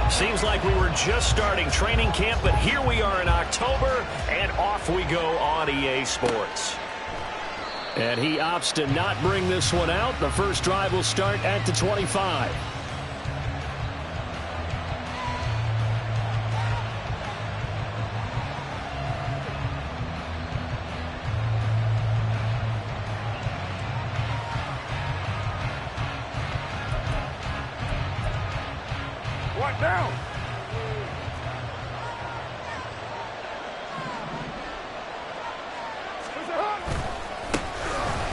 Seems like we were just starting training camp, but here we are in October, and off we go on EA Sports. And he opts to not bring this one out. The first drive will start at the 25. What down?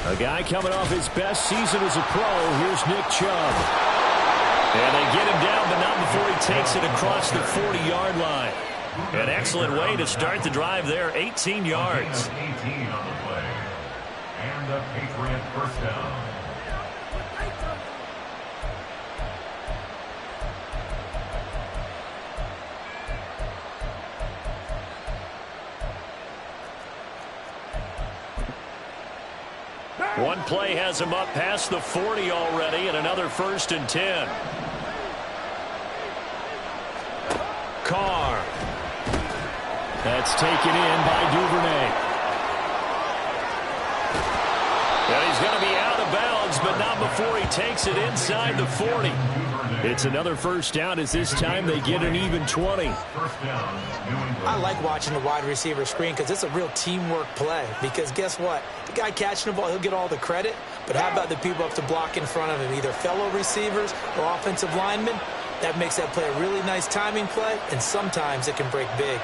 A guy coming off his best season as a pro. Here's Nick Chubb. And they get him down, but not before he takes it across the 40-yard line. An excellent way to start the drive there, 18 yards. 18 on the play. And a Patriot first down. One play has him up past the 40 already, and another 1st and 10. Carr. That's taken in by Duvernay. And he's going to be out of bounds, but not before he takes it inside the 40. It's another first down as this time they get an even 20. I like watching the wide receiver screen because it's a real teamwork play. Because guess what? The guy catching the ball, he'll get all the credit. But how about the people up to block in front of him, either fellow receivers or offensive linemen? That makes that play a really nice timing play, and sometimes it can break big.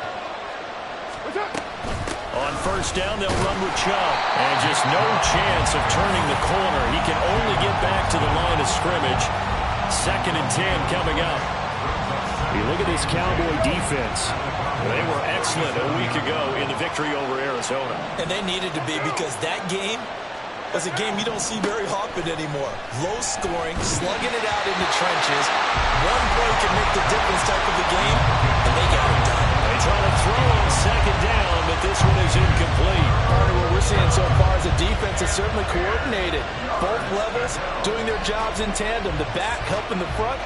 On first down, they'll run with Chubb. And just no chance of turning the corner. He can only get back to the line of scrimmage. 2nd and 10 coming up. You look at this Cowboy defense. They were excellent a week ago in the victory over Arizona. And they needed to be, because that game was a game you don't see very often anymore. Low scoring, slugging it out in the trenches. One play can make the difference type of the game, and they got it done. They try to throw on 2nd down, but this one is incomplete. What we're seeing so far is the defense is certainly coordinated. Both levels doing their jobs in tandem. The back helping the front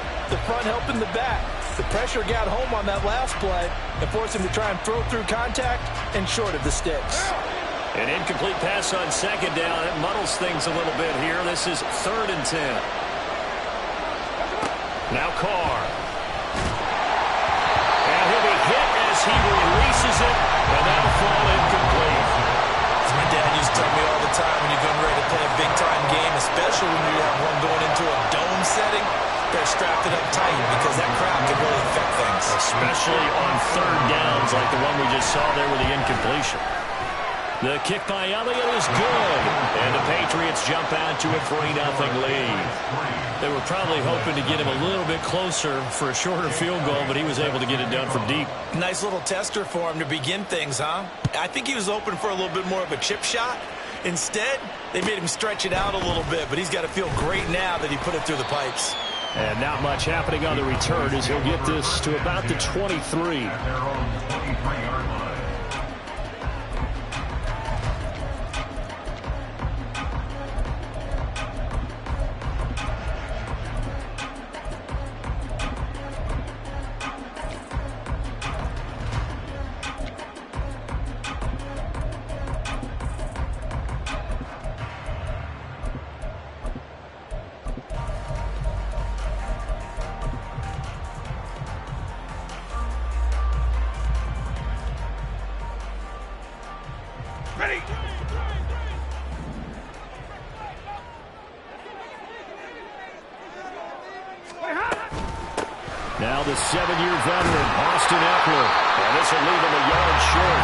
helping the back. The pressure got home on that last play and forced him to try and throw through contact and short of the sticks. An incomplete pass on 2nd down. It muddles things a little bit here. This is 3rd and 10. Now Carr. And he'll be hit as he releases it, and that'll fall incomplete. As my dad used to tell me all the time, when you're getting ready to play a big-time game, especially when you have one going into a dome setting, they're strapped it up tight because that crowd can really affect things. Especially on 3rd downs like the one we just saw there with the incompletion. The kick by Elliott is good. And the Patriots jump out to a 3-0 lead. They were probably hoping to get him a little bit closer for a shorter field goal, but he was able to get it done from deep. Nice little tester for him to begin things, huh? I think he was open for a little bit more of a chip shot. Instead, they made him stretch it out a little bit, but he's got to feel great now that he put it through the pipes. And not much happening on the return as he'll get this to about the 23. Now the 7-year veteran, Austin Eckler. And this will leave him a yard short.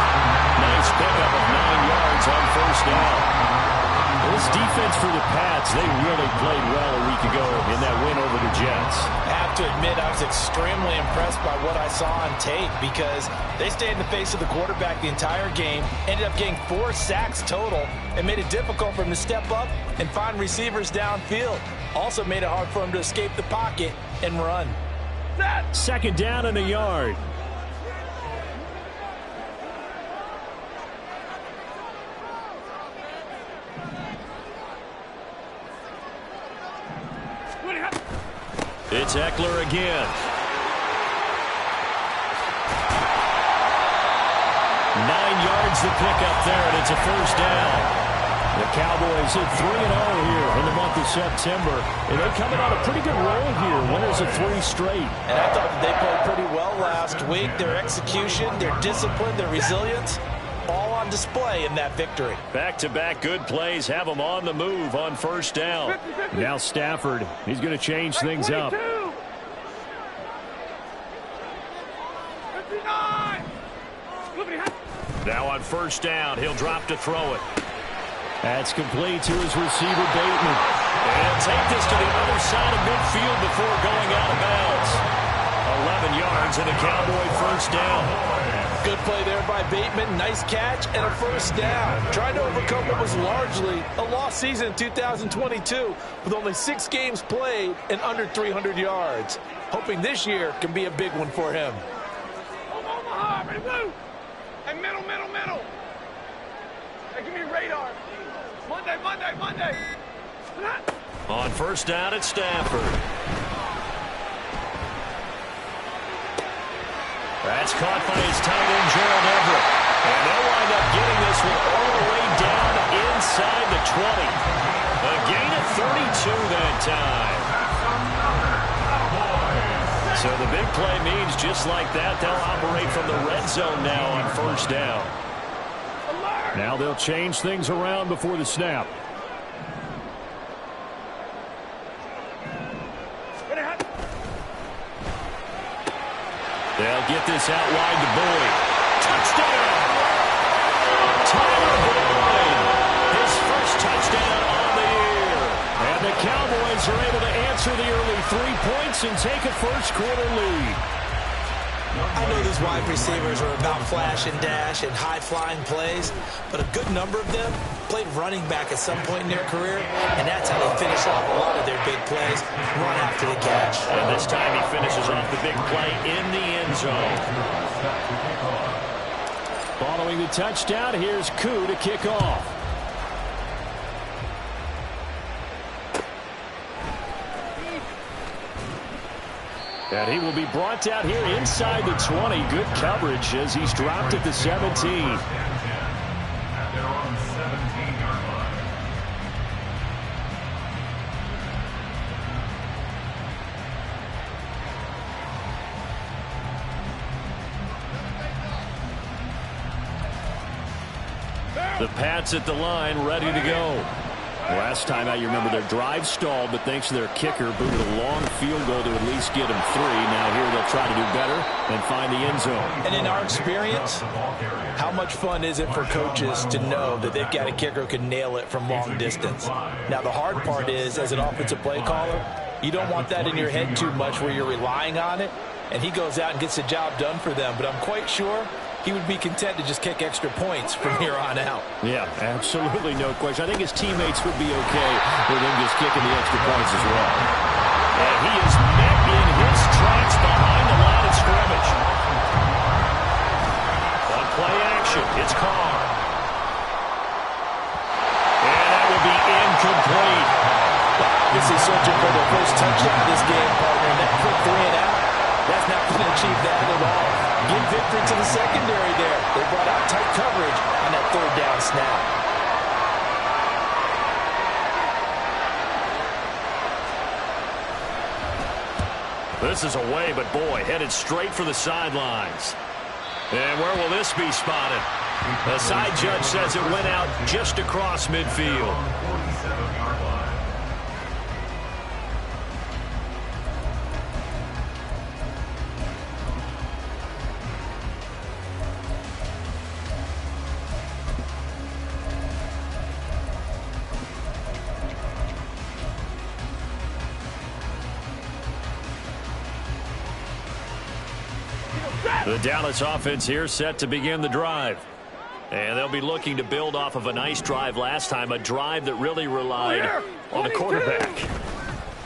Nice pickup of 9 yards on first down. This defense for the Pats, they really played well a week ago in that win over the Jets. I have to admit, I was extremely impressed by what I saw on tape because they stayed in the face of the quarterback the entire game, ended up getting 4 sacks total, and made it difficult for him to step up and find receivers downfield. Also made it hard for him to escape the pocket and run. 2nd down and a yard. It's Eckler again. finds the pickup there, and it's a first down. The Cowboys hit 3-0 here in the month of September, and they come in on a pretty good roll here, winners of 3 straight. And I thought that they played pretty well last week. Their execution, their discipline, their resilience, all on display in that victory. Back-to-back good plays have them on the move on first down. Now Stafford, he's going to change things up. 59. Now on first down, he'll drop to throw it. That's complete to his receiver, Bateman. And he'll take this to the other side of midfield before going out of bounds. 11 yards and a Cowboy first down. Good play there by Bateman. Nice catch and a first down. Trying to overcome what was largely a lost season in 2022 with only 6 games played and under 300 yards. Hoping this year can be a big one for him. Omaha, ready, blue. And middle. Hey, give me radar. Monday. On first down, it's Stafford. That's caught by his tight end, Gerald Everett. And they'll wind up getting this one all the way down inside the 20. A gain of 32 that time. So the big play means just like that, they'll operate from the red zone now on first down. Now they'll change things around before the snap. They'll get this out wide to Boyd. Touchdown! Tyler Boyd, his first touchdown on the year. And the Cowboys are able to answer the early 3 points and take a first-quarter lead. I know these wide receivers are about flash and dash and high-flying plays, but a good number of them played running back at some point in their career, and that's how they finish off a lot of their big plays, run after the catch. And this time he finishes off the big play in the end zone. Following the touchdown, here's Koo to kick off. And he will be brought down here inside the 20. Good coverage as he's dropped at the 17. They're on the 17-yard line. The Pats at the line, ready to go. Last time out, you remember their drive stalled, but thanks to their kicker, booted a long field goal to at least get them 3. Now here they'll try to do better and find the end zone. And in our experience, how much fun is it for coaches to know that they've got a kicker who can nail it from long distance? Now the hard part is, as an offensive play caller, you don't want that in your head too much where you're relying on it, and he goes out and gets the job done for them. But I'm quite sure he would be content to just kick extra points from here on out. Yeah, absolutely no question. I think his teammates would be okay with him just kicking the extra points as well. And he is met in his tracks behind the line of scrimmage. On play action, it's Carr. And that will be incomplete. Obviously searching for the first touchdown of this game, partner, and that quick 3 and out, that's not going to achieve that at all. Give victory to the secondary there. They brought out tight coverage on that 3rd down snap. This is away, but boy, headed straight for the sidelines. And where will this be spotted? The side judge says it went out just across midfield. 47-yard line. The Dallas offense here set to begin the drive. And they'll be looking to build off of a nice drive last time, a drive that really relied on the quarterback.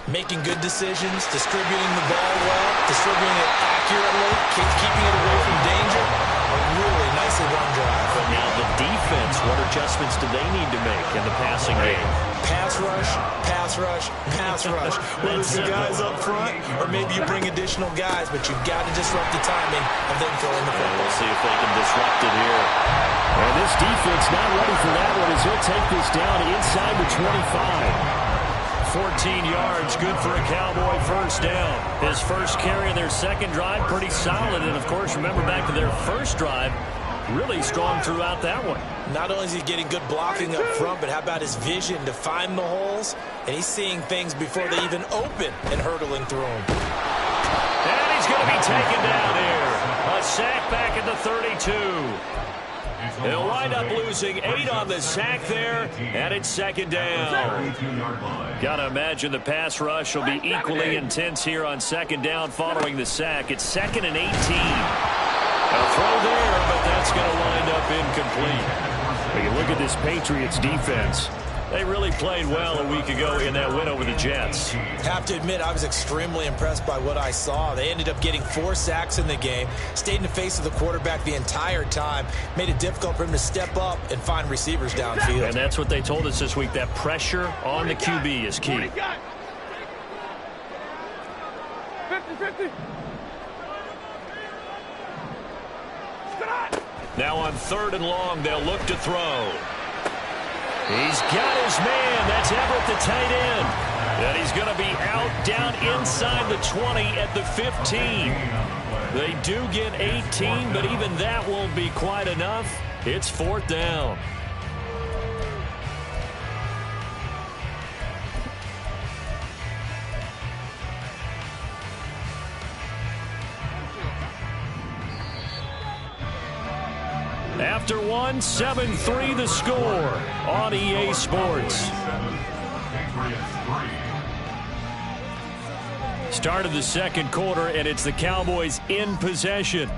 Making good decisions, distributing the ball well, distributing it accurately, keeping it away from danger. A really nicely run drive. But now the defense, what are adjustments do they need to make in the passing game? Pass rush, pass rush, pass rush. Whether it's the guys up front or maybe you bring additional guys, but you've got to disrupt the timing of them throwing the football. We'll see if they can disrupt it here. And this defense not ready for that one as he'll take this down inside the 25. 14 yards, good for a Cowboy first down. His first carry of their second drive, pretty solid. And, of course, remember back to their first drive, really strong throughout that one. Not only is he getting good blocking up front, but how about his vision to find the holes? And he's seeing things before they even open and hurdling through them. And he's going to be taken down here. A sack back at the 32. He'll wind up losing 8 on the sack there, and it's second down. Got to imagine the pass rush will be equally intense here on second down following the sack. It's 2nd and 18. A throw there, but that's going to wind up incomplete. When you look at this Patriots defense, they really played well a week ago in that win over the Jets. Have to admit, I was extremely impressed by what I saw. They ended up getting 4 sacks in the game, stayed in the face of the quarterback the entire time, made it difficult for him to step up and find receivers downfield. And that's what they told us this week, that pressure on the QB is key. 50-50. Now on 3rd and long, they'll look to throw. He's got his man. That's Everett, the tight end. And he's going to be out down inside the 20 at the 15. They do get 18, but even that won't be quite enough. It's 4th down. After 1, 7-3 the score on EA Sports. Start of the second quarter, and it's the Cowboys in possession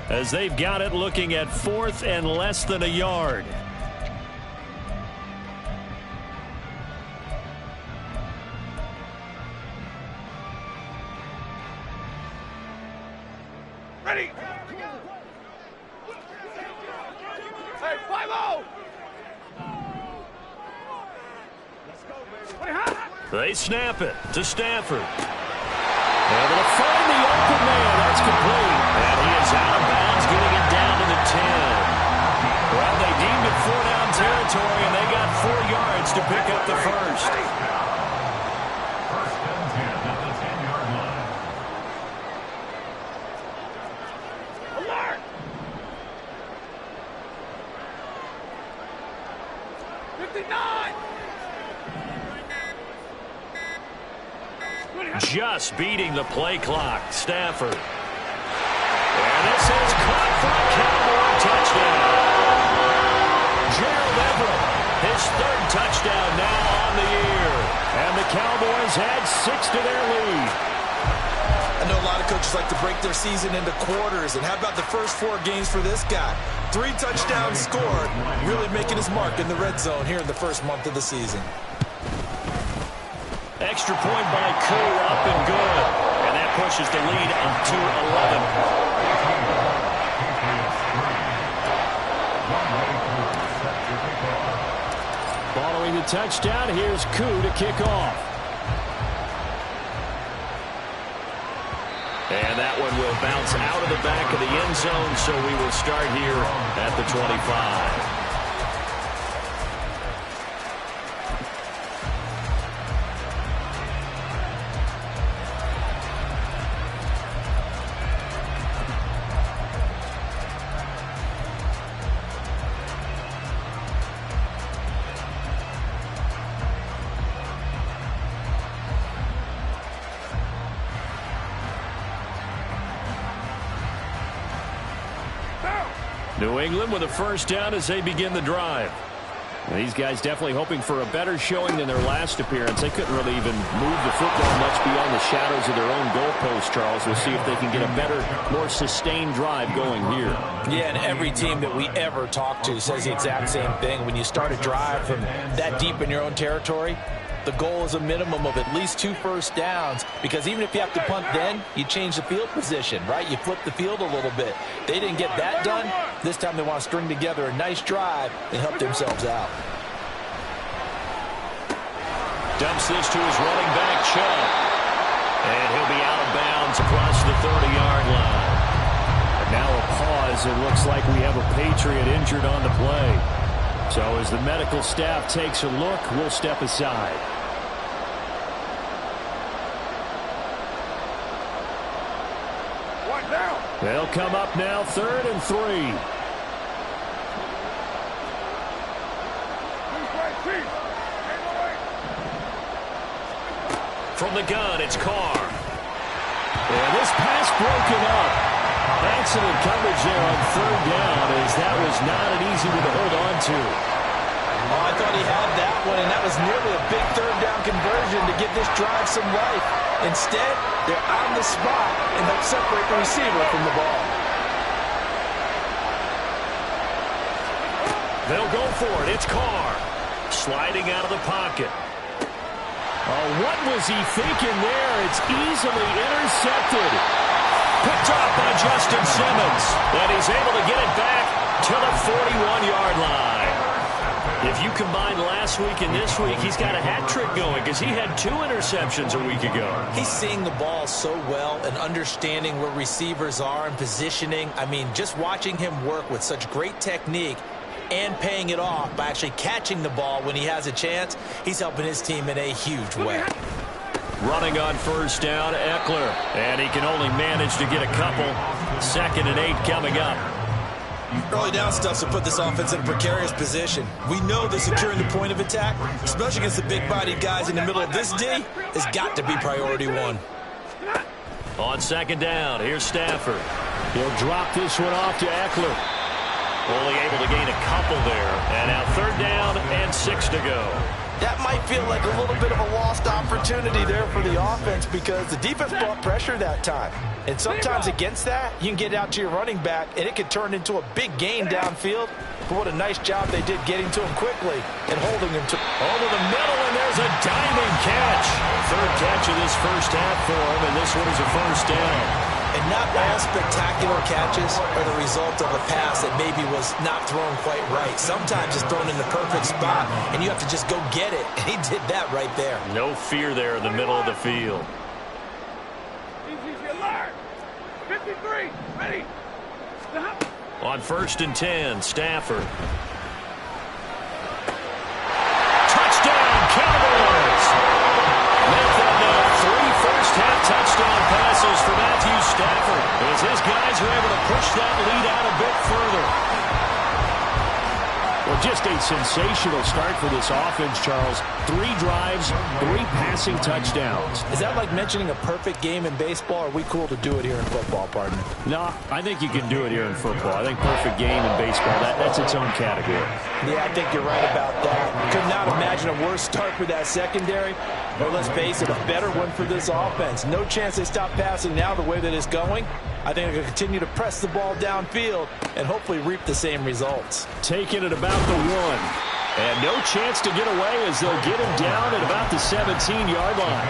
as they've got it looking at 4th and less than a yard. Ready. Hey, 5-0. They snap it to Stafford. Able to find the open man. That's complete. And he is out of bounds, getting it down to the 10. Well, they deemed it 4-down territory, and they got 4 yards to pick up the first. First and 10 at the 10-yard line. Alert. 59. Just beating the play clock. Stafford. And this is caught for a Cowboy touchdown. Gerald Everett, his 3rd touchdown now on the year. And the Cowboys add 6 to their lead. I know a lot of coaches like to break their season into quarters. And how about the first 4 games for this guy? 3 touchdowns scored, really making his mark in the red zone here in the first month of the season. Extra point by Koo, up and good. And that pushes the lead up to 11. following the touchdown, here's Koo to kick off. And that one will bounce out of the back of the end zone, so we will start here at the 25. New England with a first down as they begin the drive. And these guys definitely hoping for a better showing than their last appearance. They couldn't really even move the football much beyond the shadows of their own goalpost, Charles. We'll see if they can get a better, more sustained drive going here. Yeah, and every team that we ever talk to says the exact same thing. When you start a drive from that deep in your own territory, the goal is a minimum of at least 2 first downs, because even if you have to punt then, you change the field position, right? You flip the field a little bit. They didn't get that done. This time they want to string together a nice drive and help themselves out. Dumps this to his running back, Chubb. And he'll be out of bounds across the 30-yard line. And now a pause. It looks like we have a Patriot injured on the play. So as the medical staff takes a look, we'll step aside. One down. They'll come up now, 3rd and 3. From the gun, it's Carr. And this pass broken up. Excellent coverage there on 3rd down, as that was not an easy one to hold on to. Oh, I thought he had that one, and that was nearly a big 3rd down conversion to give this drive some life. Instead, they're on the spot and help separate the receiver from the ball. They'll go for it. It's Carr. Sliding out of the pocket. Oh, what was he thinking there? It's easily intercepted. Picked off by Justin Simmons. And he's able to get it back to the 41-yard line. If you combine last week and this week, he's got a hat trick going because he had 2 interceptions a week ago. He's seeing the ball so well and understanding where receivers are and positioning. I mean, just watching him work with such great technique and paying it off by actually catching the ball when he has a chance, he's helping his team in a huge way. Running on 1st down, Eckler. And he can only manage to get a couple. 2nd and 8 coming up. Early down stuff to put this offense in a precarious position. We know that securing the point of attack, especially against the big-bodied guys in the middle of this D, has got to be priority 1. On 2nd down, here's Stafford. He'll drop this one off to Eckler. Only able to gain a couple there. And now 3rd down and 6 to go. That might feel like a little bit of a lost opportunity there for the offense, because the defense brought pressure that time. And sometimes against that, you can get out to your running back, and it could turn into a big gain downfield. But what a nice job they did getting to him quickly and holding him to over the middle, and there's a diving catch. 3rd catch of this 1st half for him, and this one is a 1st down. And not all spectacular catches are the result of a pass that maybe was not thrown quite right. Sometimes it's thrown in the perfect spot, and you have to just go get it. And he did that right there. No fear there in the middle of the field. Easy, alert. 53, ready. Stop. On 1st and 10, Stafford. Touchdown, Cowboys! Make that now 3 first-half touchdown passes for Matthew Stafford, as his guys are able to push that lead out a bit further. Well, just a sensational start for this offense, Charles. 3 drives, 3 passing touchdowns. Is that like mentioning a perfect game in baseball? Or are we cool to do it here in football, partner? No, I think you can do it here in football. I think perfect game in baseball, that's its own category. Yeah, I think you're right about that. Could not imagine a worse start for that secondary. Or let's face it, a better one for this offense. No chance they stop passing now the way that it's going. I think they're going to continue to press the ball downfield and hopefully reap the same results. Taking it about the 1. And no chance to get away as they'll get him down at about the 17-yard line.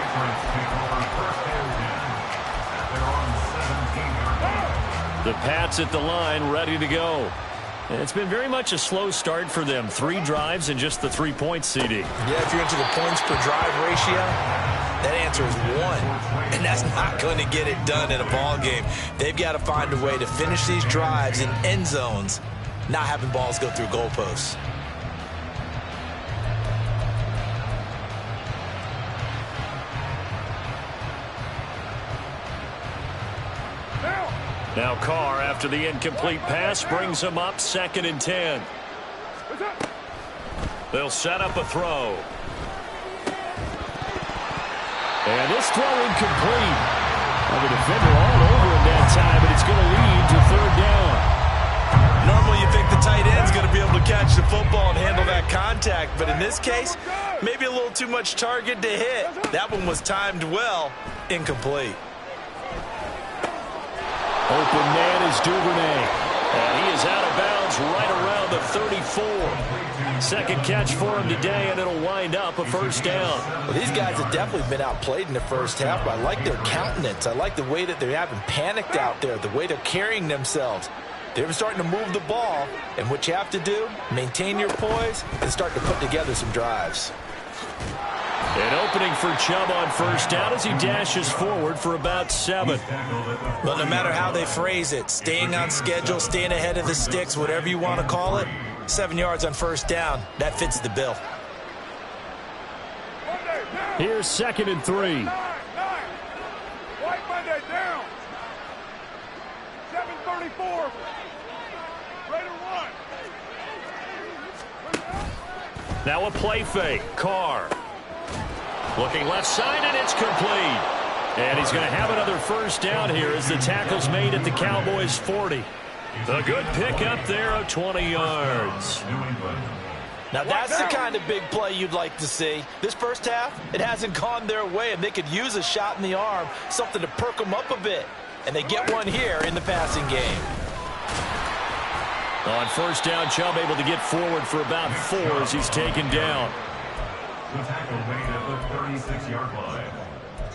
The Pats at the line, ready to go. And it's been very much a slow start for them. 3 drives and just the 3 points, CD. Yeah, if you're into the points per drive ratio, that answer is 1. And that's not going to get it done in a ball game. They've got to find a way to finish these drives in end zones, not having balls go through goalposts. Now Carr, after the incomplete pass, brings him up 2nd and 10. They'll set up a throw. And this throw incomplete. Well, the defender all over him that time, but it's going to lead to 3rd down. Normally you think the tight end's going to be able to catch the football and handle that contact, but in this case, maybe a little too much target to hit. That one was timed well, incomplete. Open man is Duvernay. And he is out of bounds gets right around the 34. Second catch for him today, and it'll wind up a first down. Well, these guys have definitely been outplayed in the first half, but I like their countenance. I like the way that they haven't panicked out there, the way they're carrying themselves. They're starting to move the ball, and what you have to do, maintain your poise and start to put together some drives. An opening for Chubb on first down as he dashes forward for about 7. But no matter how they phrase it, staying on schedule, staying ahead of the sticks, whatever you want to call it, 7 yards on first down, that fits the bill. Here's 2nd and 3. White Monday down. 7:34. Raider 1. Now a play fake. Carr. Looking left side, and it's complete. And he's going to have another first down here as the tackle's made at the Cowboys' 40. A good pickup there of 20 yards. Now that's the kind of big play you'd like to see. This first half, it hasn't gone their way, and they could use a shot in the arm, something to perk them up a bit. And they get one here in the passing game. On first down, Chubb able to get forward for about 4 as he's taken down. The tackle made at the 36-yard line.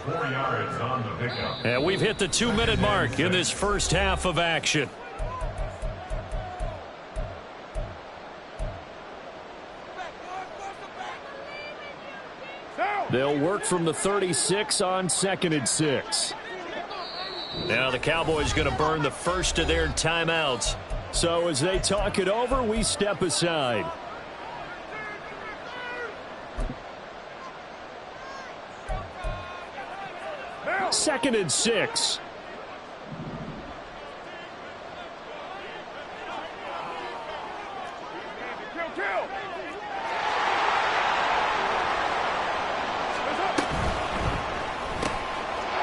4 yards on the pickup. And we've hit the 2-minute mark in this first half of action. They'll work from the 36 on 2nd and 6. Now the Cowboys going to burn the first of their timeouts. So as they talk it over, we step aside. Second and 6. Kill.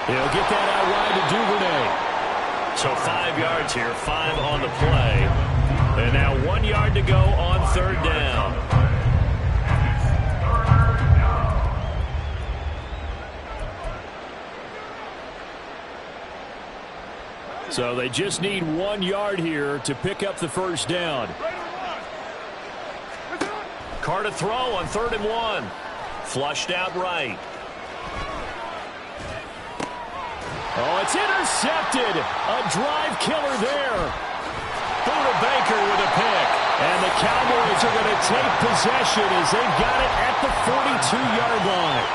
He'll get that out wide to Duvernay. So 5 yards here, 5 on the play. And now 1 yard to go on third down. So they just need 1 yard here to pick up the first down. Carr to throw on 3rd and 1. Flushed out right. Oh, it's intercepted. A drive killer there. Buda Baker with a pick. And the Cowboys are going to take possession as they've got it at the 42-yard line.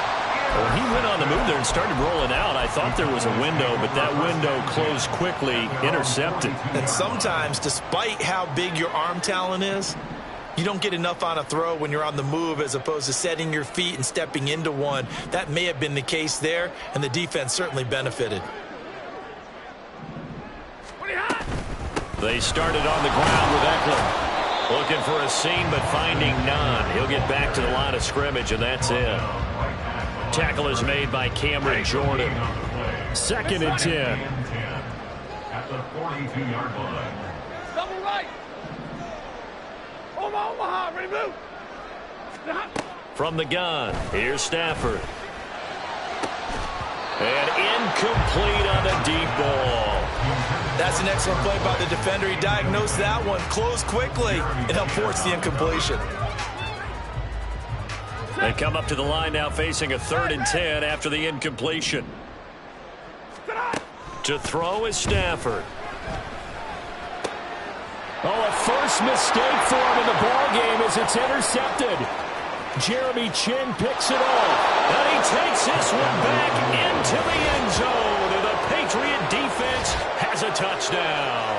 When he went on the move there and started rolling out, I thought there was a window, but that window closed quickly, intercepted. And sometimes, despite how big your arm talent is, you don't get enough on a throw when you're on the move as opposed to setting your feet and stepping into one. That may have been the case there, and the defense certainly benefited. They started on the ground with Eckler. Looking for a seam, but finding none. He'll get back to the line of scrimmage, and that's it. Tackle is made by Cameron Jordan. 2nd and 10. At the 42-yard line. Double right. Omaha, ready to move. From the gun, here's Stafford. And incomplete on a deep ball. That's an excellent play by the defender. He diagnosed that one, closed quickly, and helped force the incompletion. They come up to the line now facing a 3rd and 10 after the incompletion. To throw is Stafford. Oh, a first mistake for him in the ball game as it's intercepted. Jeremy Chin picks it off. And he takes this one back into the end zone. And the Patriot defense has a touchdown.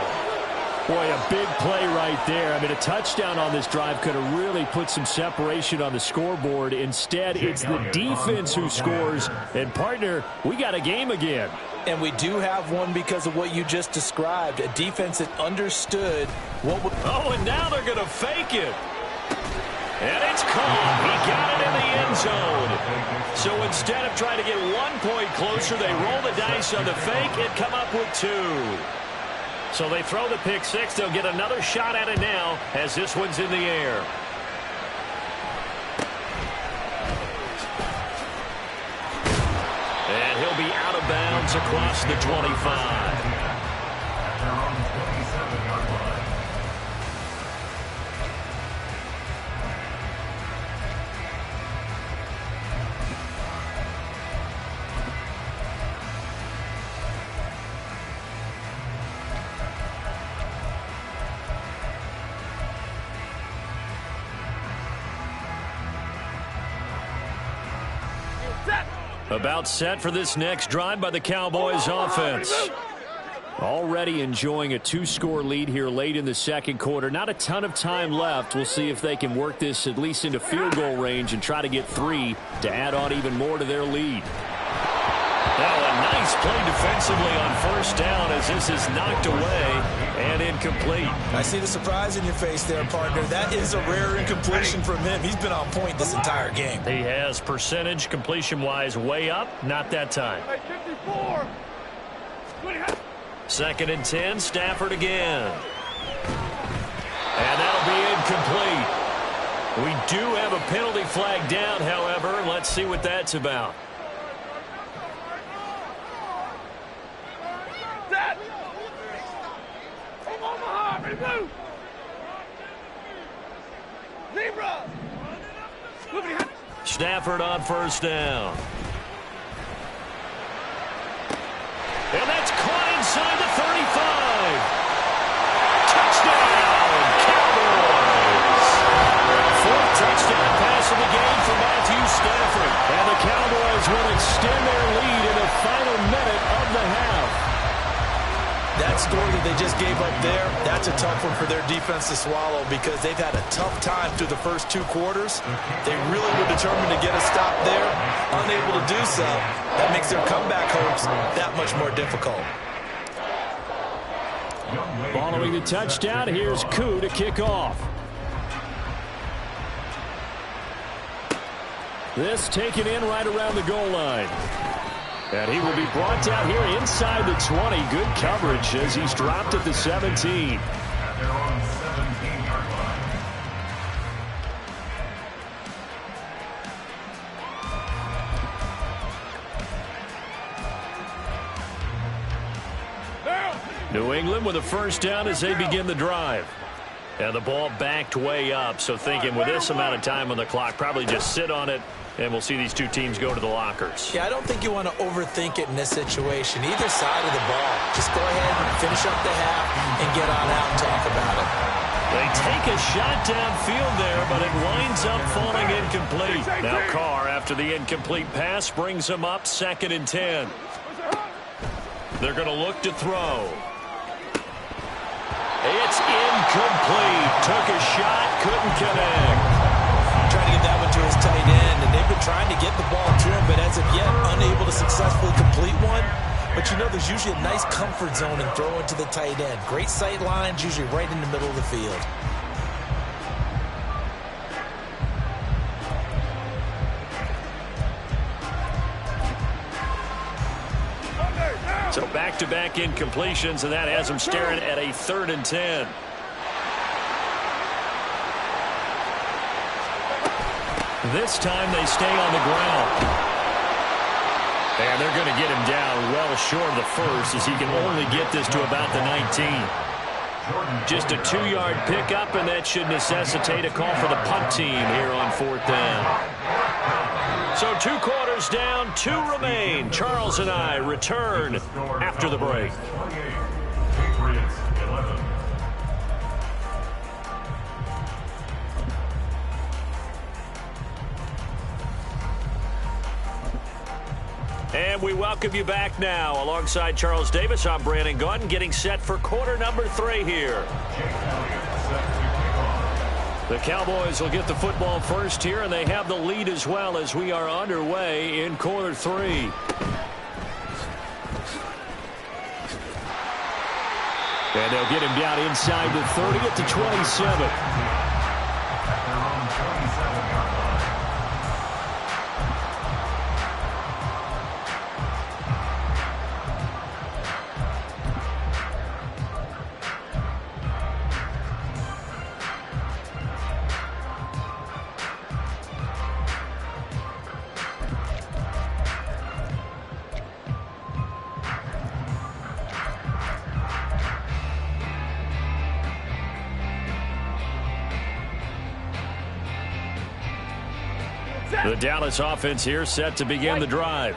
Boy, a big play right there. I mean, a touchdown on this drive could have really put some separation on the scoreboard. Instead, it's the defense who scores. And, partner, we got a game again. And we do have one because of what you just described. A defense that understood what would... Oh, and now they're going to fake it. And it's caught. He got it in the end zone. So instead of trying to get 1 point closer, they roll the dice on the fake and come up with 2. So they throw the pick six. They'll get another shot at it now as this one's in the air. And he'll be out of bounds across the 25. About set for this next drive by the Cowboys offense. Already enjoying a 2-score lead here late in the second quarter. Not a ton of time left. We'll see if they can work this at least into field goal range and try to get 3 to add on even more to their lead. Now a nice play defensively on first down as this is knocked away and incomplete. I see the surprise in your face there, partner. That is a rare incompletion from him. He's been on point this entire game. He has percentage completion-wise way up. Not that time. 54. 2nd and 10, Stafford again. And that'll be incomplete. We do have a penalty flag down, however. Let's see what that's about. Set. Come on, Muhammad, move. Zebra. Stafford on first down. And that's caught inside the 35. Touchdown, Cowboys. 4th touchdown pass of the game for Matthew Stafford. And the Cowboys will extend their lead in the final minute of the half. That score that they just gave up there, that's a tough one for their defense to swallow because they've had a tough time through the first 2 quarters. They really were determined to get a stop there, unable to do so. That makes their comeback hopes that much more difficult. Following the touchdown, here's Koo to kick off. This taken in right around the goal line. And he will be brought down here inside the 20. Good coverage as he's dropped at the 17. At their own 17-yard line. New England with a first down as they begin the drive. And the ball backed way up, so thinking with this amount of time on the clock, probably just sit on it, and we'll see these two teams go to the lockers. Yeah, I don't think you want to overthink it in this situation. Either side of the ball. Just go ahead and finish up the half and get on out and talk about it. They take a shot downfield there, but it winds up falling incomplete. Now Carr, after the incomplete pass, brings him up 2nd and 10. They're going to look to throw. It's incomplete. Took a shot, couldn't connect. Trying to get that one to his tight end, and they've been trying to get the ball to him, but as of yet, unable to successfully complete one. But you know, there's usually a nice comfort zone in throwing to the tight end. Great sight lines, usually right in the middle of the field. So back-to-back incompletions, and that has him staring at a 3rd and 10. This time they stay on the ground. And they're going to get him down well short of the first as he can only get this to about the 19. Just a 2-yard pickup, and that should necessitate a call for the punt team here on 4th down. So 2 quarters down, 2 remain. Charles and I return after the break. Patriots 11. And we welcome you back now. Alongside Charles Davis, I'm Brandon Gaudin, getting set for quarter number 3 here. The Cowboys will get the football first here, and they have the lead as well as we are underway in quarter 3. And they'll get him down inside the 30 at the 27. The Dallas offense here set to begin the drive.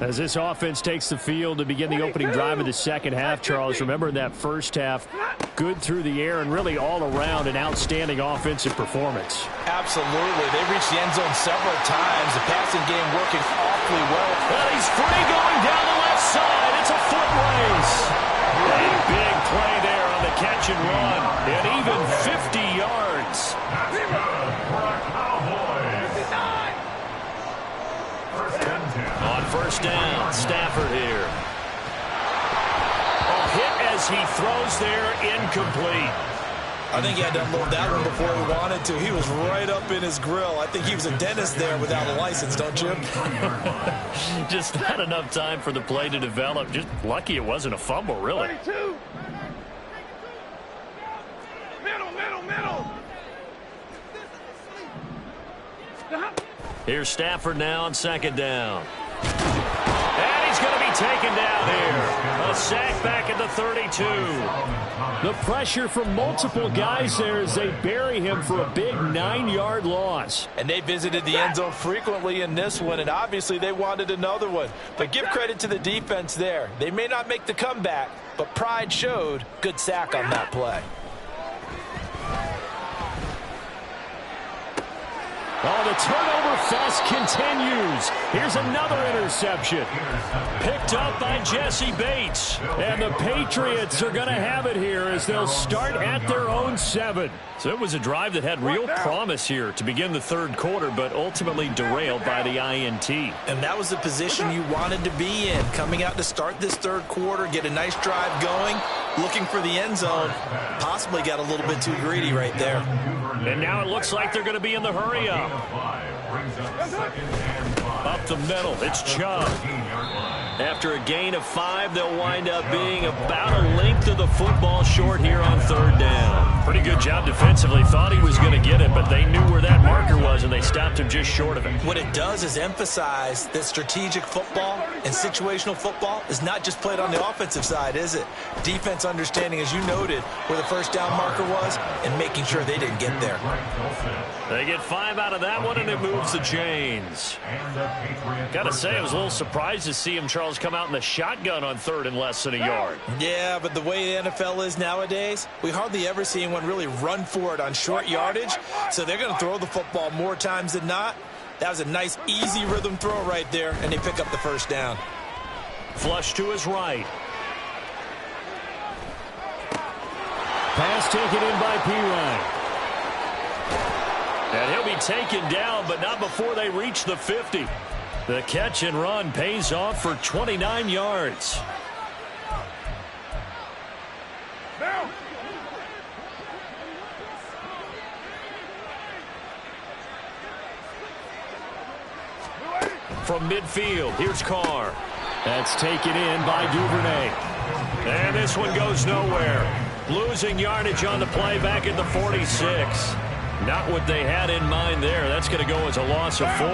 As this offense takes the field to begin the opening drive of the second half, Charles, remember in that first half, good through the air and really all around an outstanding offensive performance. Absolutely. They reached the end zone several times. The passing game working off awfully well. And he's free going down the left side. It's a foot race. A big play there on the catch and run. And even 50 yards. That's good for a Cowboys. First and 10. On first down, Stafford here. A hit as he throws there, incomplete. I think he had to unload that one before he wanted to. He was right up in his grill. I think he was a dentist there without a license, don't you? Just not enough time for the play to develop. Just lucky it wasn't a fumble, really. 32. Middle. Here's Stafford now on second down. And he's going to be taken down here. A sack back at the 32. The pressure from multiple guys there as they bury him for a big 9-yard loss. And they visited the end zone frequently in this one, and obviously they wanted another one. But give credit to the defense there. They may not make the comeback, but pride showed. Good sack on that play. Oh, the turnover fest continues. Here's another interception. Picked up by Jesse Bates. And the Patriots are going to have it here as they'll start at their own 7. So it was a drive that had real promise here to begin the third quarter, but ultimately derailed by the INT. And that was the position you wanted to be in, coming out to start this third quarter, get a nice drive going, looking for the end zone. Possibly got a little bit too greedy right there. And now it looks like they're going to be in the hurry-up. Up the middle, it's Chubb. After a gain of 5, they'll wind up being about a length of the football short here on third down. Pretty good job defensively. Thought he was going to get it, but they knew where that marker was, and they stopped him just short of it. What it does is emphasize that strategic football and situational football is not just played on the offensive side, is it? Defense understanding, as you noted, where the first down marker was and making sure they didn't get there. They get 5 out of that one, and it moves the chains. Got to say, I was a little surprised to see him, Charles, come out in the shotgun on third and less than a yard. Yeah, but the way the NFL is nowadays, we hardly ever see anyone really run for it on short yardage, so they're going to throw the football more times than not. That was a nice, easy rhythm throw right there, and they pick up the first down. Flush to his right. Pass taken in by P-Line. And he'll be taken down, but not before they reach the 50. The catch and run pays off for 29 yards. Now. From midfield, here's Carr. That's taken in by Duvernay. And this one goes nowhere. Losing yardage on the play back at the 46. Not what they had in mind there. That's going to go as a loss of 4.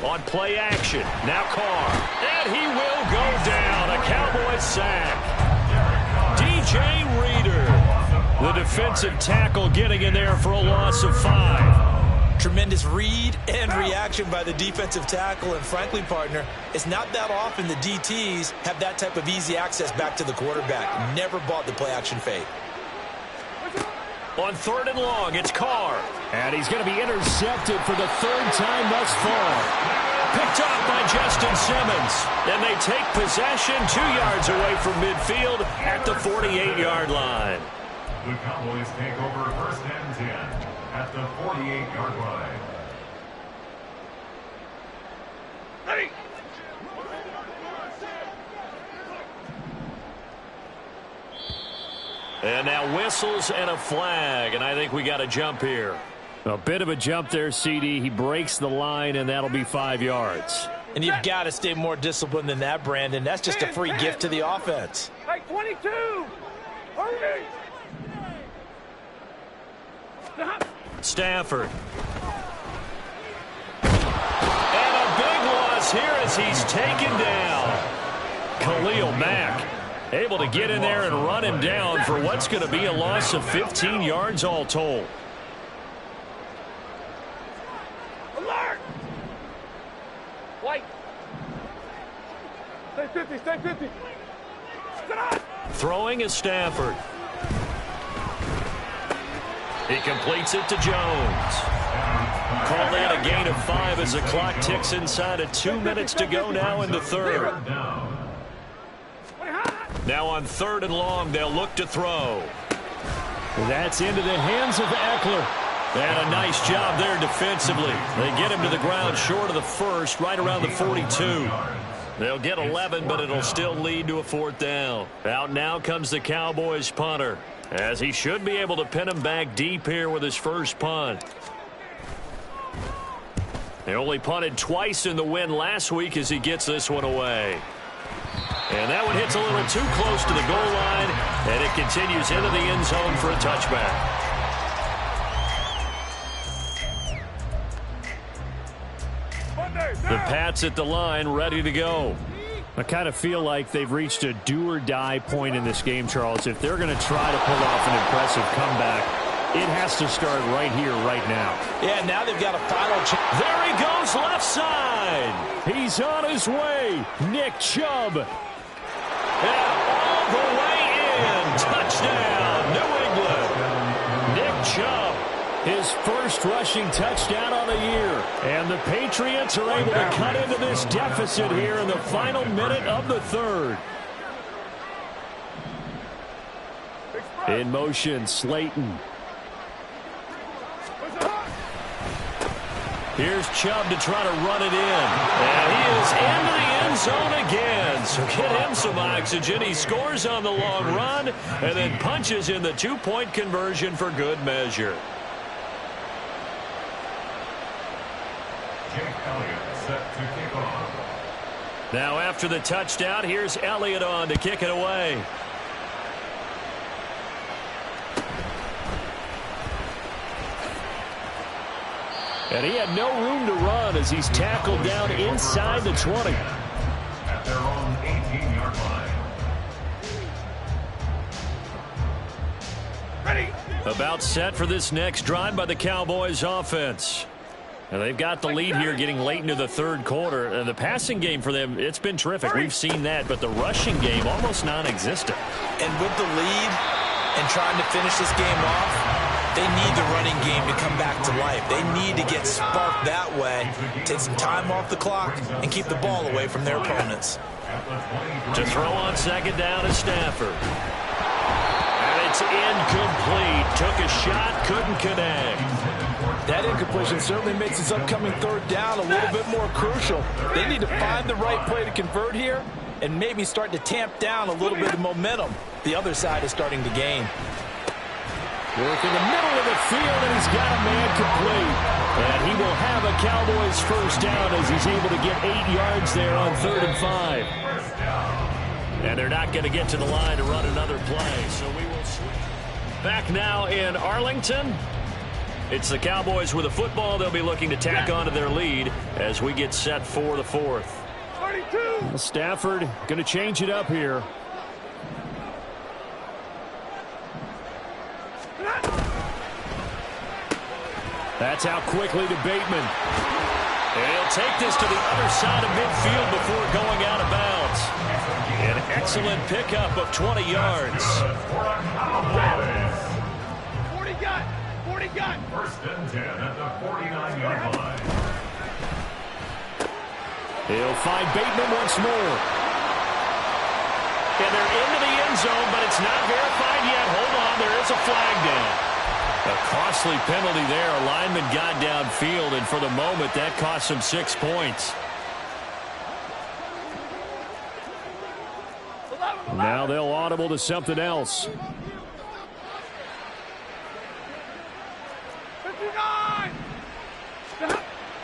On play action, now Carr. And he will go down. A Cowboys sack. DJ Reader, the defensive tackle, getting in there for a loss of 5. Tremendous read and reaction by the defensive tackle, and frankly, partner, it's not that often the DTs have that type of easy access back to the quarterback. Never bought the play action fake. On third and long, it's Carr. And he's going to be intercepted for the 3rd time thus far. Picked off by Justin Simmons. And they take possession 2 yards away from midfield at the 48-yard line. The Cowboys take over first and 10 at the 48-yard line. Ready. And now whistles and a flag, and I think we got a jump here. A bit of a jump there, CD. He breaks the line, and that'll be 5 yards. And you've got to stay more disciplined than that, Brandon. That's just a free gift to the offense. Like 22. Hurry. Stop. Stafford. And a big loss here as he's taken down. Khalil Mack able to get in there and run him down for what's going to be a loss of 15 yards all told. Alert. White. Stay 50, stay 50. Sit on. Throwing is Stafford. He completes it to Jones. Call that a gain of 5 as the clock ticks inside of 2 minutes to go now in the third. Now on 3rd and long, they'll look to throw. That's into the hands of Eckler. And a nice job there defensively. They get him to the ground short of the first, right around the 42. They'll get 11, but it'll still lead to a 4th down. Out now comes the Cowboys punter, as he should be able to pin him back deep here with his first punt. They only punted twice in the win last week as he gets this one away. And that one hits a little too close to the goal line, and it continues into the end zone for a touchback. The Pats at the line, ready to go. I kind of feel like they've reached a do-or-die point in this game, Charles. If they're going to try to pull off an impressive comeback, it has to start right here, right now. Yeah, now they've got a final chance. There he goes, left side. He's on his way. Nick Chubb. And all the way in. Touchdown, New England. Nick Chubb. His first rushing touchdown on the year. And the Patriots are able to cut into this deficit here in the final minute of the third. In motion, Slayton. Here's Chubb to try to run it in. And he is into the end zone again. So get him some oxygen. He scores on the long run and then punches in the 2-point conversion for good measure. Now after the touchdown, here's Elliott on to kick it away. And he had no room to run as he's tackled down inside the 20. At their own 18-yard line. Ready. About set for this next drive by the Cowboys offense. And they've got the lead here getting late into the third quarter. The passing game for them, it's been terrific. We've seen that, but the rushing game almost non-existent. And with the lead and trying to finish this game off, they need the running game to come back to life. They need to get sparked that way, take some time off the clock, and keep the ball away from their opponents. To throw on second down is Stafford. And it's incomplete. Took a shot, couldn't connect. That incompletion certainly makes this upcoming third down a little bit more crucial. They need to find the right play to convert here and maybe start to tamp down a little bit of momentum. The other side is starting to gain. Work in the middle of the field, and he's got a man complete. And he will have a Cowboys first down as he's able to get 8 yards there on 3rd and 5. And they're not going to get to the line to run another play. So we will switch. Back now in Arlington. It's the Cowboys with a football. They'll be looking to tack onto their lead as we get set for the 4th. 32. Stafford going to change it up here. That's out quickly to Bateman. And he'll take this to the other side of midfield before going out of bounds. An excellent pickup of 20 yards. 40 got. 40 got. First and 10 at the 49-yard line. He'll find Bateman once more. And they're into the end zone, but it's not verified yet. Hold on, there is a flag down. A costly penalty there. A lineman got downfield, and for the moment, that cost him 6 points. Now they'll audible to something else. 59.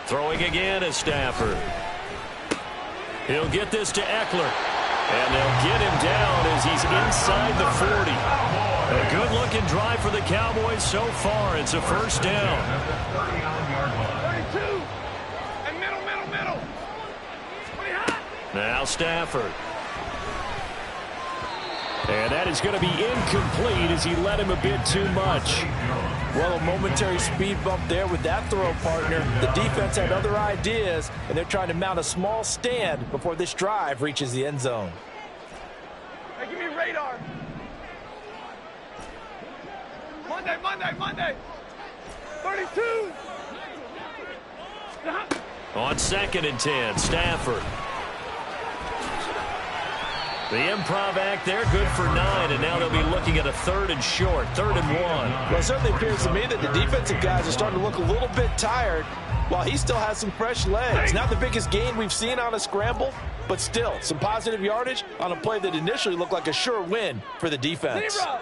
Throwing again is Stafford. He'll get this to Eckler. And they'll get him down as he's inside the 40. A good-looking drive for the Cowboys so far. It's a first down. 32. And middle. Now Stafford. And that is going to be incomplete as he led him a bit too much. Well, a momentary speed bump there with that throw, partner. The defense had other ideas, and they're trying to mount a small stand before this drive reaches the end zone. Hey, give me radar. Monday. 32. On 2nd and 10, Stafford. The improv act there, good for 9, and now they'll be looking at a 3rd and short, 3rd and 1. Well, it certainly appears to me that the defensive guys are starting to look a little bit tired while he still has some fresh legs. Not the biggest gain we've seen on a scramble, but still some positive yardage on a play that initially looked like a sure win for the defense. 0.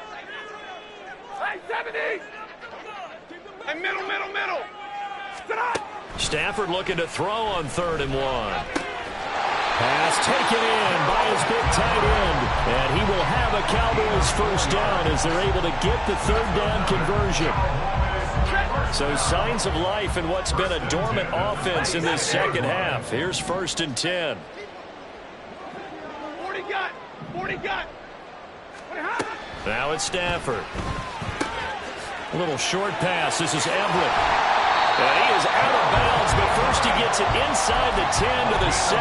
Hey, 70. And middle. Sit up. Stafford looking to throw on 3rd and 1. Pass taken in by his big tight end. And he will have a Cowboys first down as they're able to get the 3rd down conversion. So signs of life in what's been a dormant offense in this second half. Here's 1st and 10. 40 got. Now it's Stafford. A little short pass. This is Everett. And he is out of bounds, but first he gets it inside the 10 to the 7.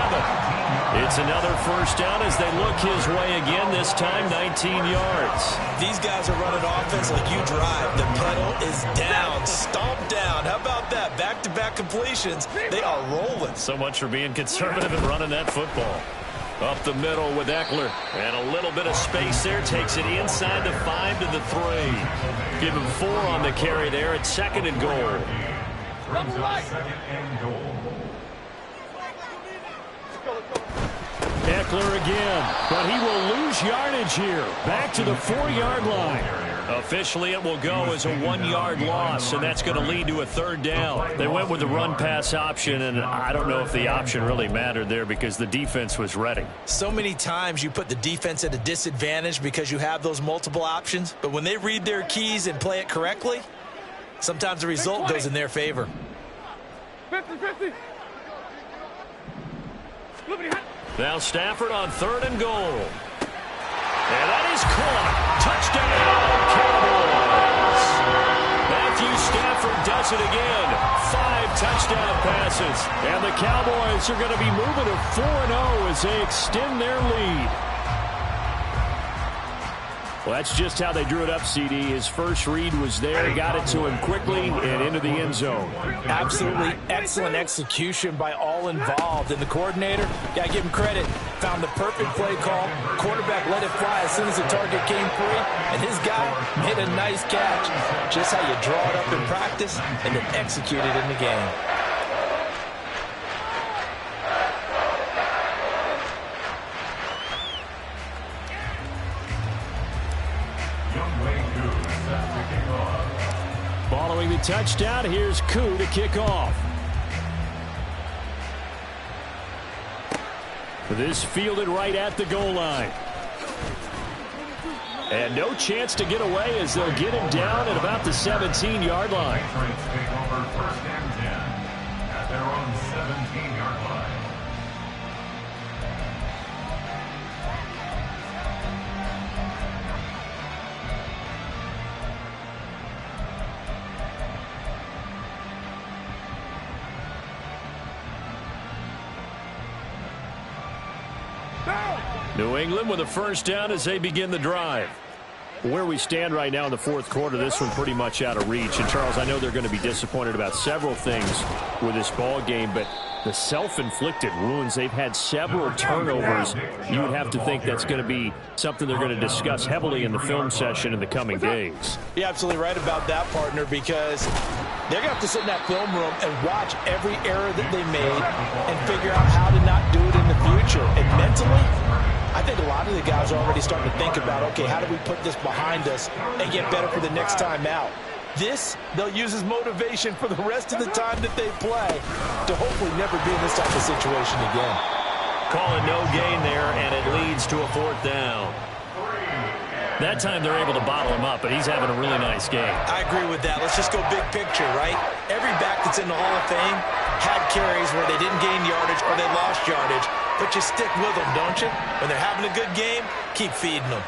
It's another first down as they look his way again, this time 19 yards. These guys are running offense like you drive. The pedal is down, stomped down. How about that? Back-to-back completions. They are rolling. So much for being conservative and running that football. Up the middle with Eckler. And a little bit of space there. Takes it inside the 5 to the 3. Give him 4 on the carry there at 2nd and goal. Eckler again, but he will lose yardage here. Back to the 4-yard line. Officially, it will go as a 1-yard loss, and that's going to lead to a 3rd down. They went with the run-pass option, and I don't know if the option really mattered there because the defense was ready. So many times you put the defense at a disadvantage because you have those multiple options, but when they read their keys and play it correctly, sometimes the result goes in their favor. 50. Now Stafford on 3rd and goal. And that is caught. Touchdown, Cowboys. Matthew Stafford does it again. 5 touchdown passes. And the Cowboys are going to be moving to 4-0 as they extend their lead. Well, that's just how they drew it up, CD. His first read was there, got it to him quickly, and into the end zone. Absolutely excellent execution by all involved. And the coordinator, got to give him credit, found the perfect play call. Quarterback let it fly as soon as the target came free, and his guy made a nice catch. Just how you draw it up in practice and then execute it in the game. Following the touchdown, here's Koo to kick off. This fielded right at the goal line. And no chance to get away as they'll get him down at about the 17-yard line. First and 10 at their own 17-yard line. New England with a first down as they begin the drive. Where we stand right now in the 4th quarter, this one pretty much out of reach. And, Charles, I know they're going to be disappointed about several things with this ball game, but the self-inflicted wounds, they've had several turnovers. You would have to think that's going to be something they're going to discuss heavily in the film session in the coming days. You're absolutely right about that, partner, because they're going to have to sit in that film room and watch every error that they made and figure out how to not do it in the future. And mentally, I think a lot of the guys are already starting to think about, okay, how do we put this behind us and get better for the next time out? This, they'll use as motivation for the rest of the time that they play to hopefully never be in this type of situation again. Calling no gain there, and it leads to a 4th down. That time they're able to bottle him up, but he's having a really nice game. I agree with that. Let's just go big picture, right? Every back that's in the Hall of Fame had carries where they didn't gain yardage or they lost yardage, but you stick with them, don't you? When they're having a good game, keep feeding them.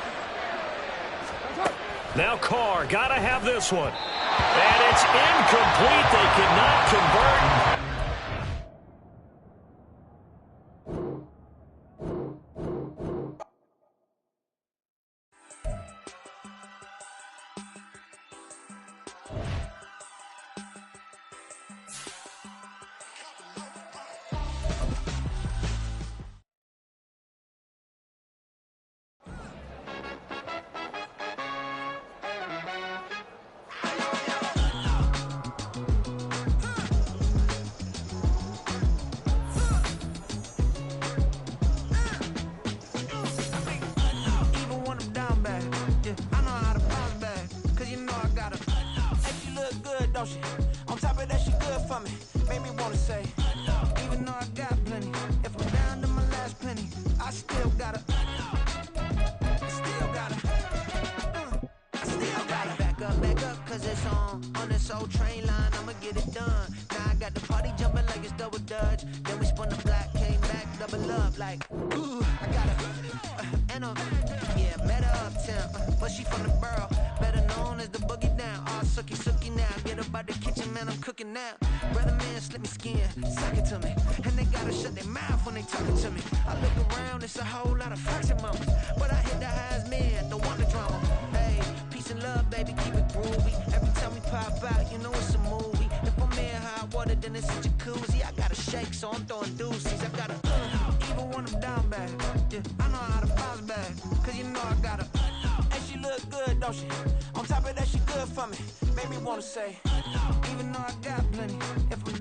Now Carr, gotta have this one. And it's incomplete. They could not convert. in love like, ooh, I got her, and yeah, met her uptown, but she from the borough, better known as the boogie down, all sucky now, get up out the kitchen, man, I'm cooking now, brother man, slip me skin, suck it to me, and they gotta shut their mouth when they talking to me, I look around, it's a whole lot of fraction moments, but I hit the highs, man, don't want the drama, hey, peace and love, baby, keep it groovy, every time we pop out, you know it's a movie, if I'm in hot water, then it's a jacuzzi, I gotta shake, so I'm throwing deuces, I gotta, even when I'm down bad, yeah, I know how to bounce back, cause you know I gotta, and she look good, don't she, on top of that, she good for me, made me wanna say, even though I got plenty, if I'm